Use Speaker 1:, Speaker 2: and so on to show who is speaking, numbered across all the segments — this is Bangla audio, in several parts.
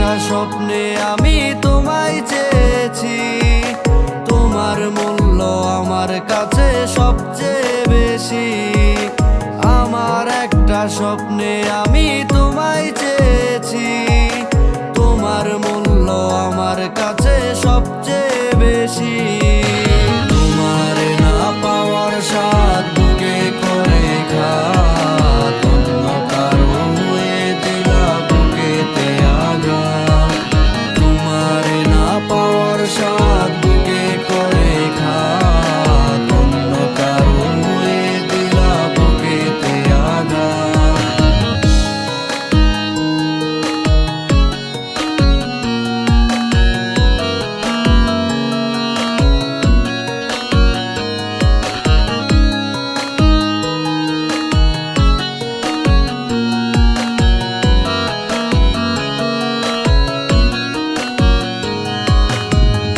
Speaker 1: একটা স্বপ্নে আমি তোমায় চেয়েছি, তোমার মূল্য আমার কাছে সবচেয়ে বেশি। আমার একটা স্বপ্নে আমি তোমায় চেয়েছি, তোমার মূল্য আমার কাছে সবচেয়ে বেশি। তোমার না পাওয়ার স্বাদ বুকে করে ঘাত, অন্য কারো হয়ে দিলা বুকেতে আঘাত। তোমার না পাওয়ার স্বাদ বুকে করে ঘাত, অন্য কারো হয়ে দিলা বুকেতে আঘাত।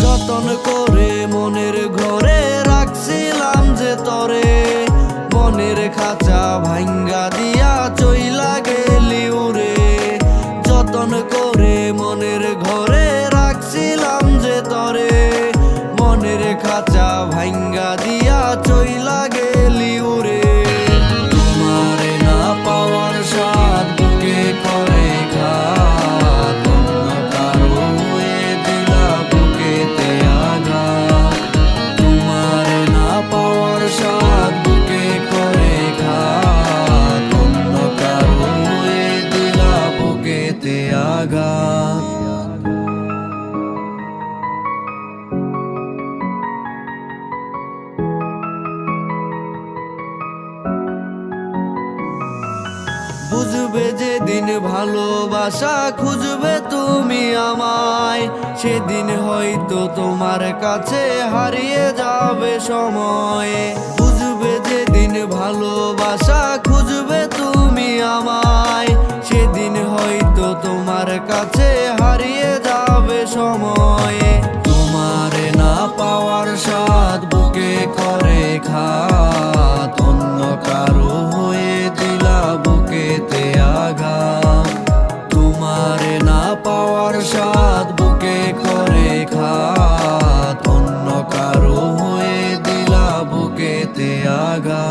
Speaker 1: যতন করে মনের ঘরে রাখছিলাম যে তরে, মনের খাঁচা ভাঙ্গা দিয়া চইলা গেলি উড়ে। যতন করে মনের ঘরে রাখছিলাম যে তরে, মনের খাঁচা ভাঙ্গা দিয়া চইলা গেলি উড়ে। তোমার না পাওয়ার স্বাদ বুকে করে ঘাত, অন্য কারো হয়ে দিলা বুকেতে আঘাত। তোমার না পাওয়ার স্বাদ বুকে করে ঘাত, অন্য কারো হয়ে দিলা বুকেতে আঘাত। বুঝবে যেদিন ভালোবাসা খুঁজবে তুমি আমায়, সেদিন হয়তো তোমার কাছে হারিয়ে যাবে সময়। বুঝবে যেদিন ভালোবাসা খুঁজবে তুমি আমায়, সেদিন হয়তো তোমার কাছে হারিয়ে যাবে সময়। তোমার না পাওয়ার স্বাদ বুকে করে ঘাত, অন্য কারো হয়ে দিলা বুকেতে আঘাত। তোমার না পাওয়ার স্বাদ বুকে করে ঘাত, অন্য কারো হয়ে দিলা বুকেতে আঘাত।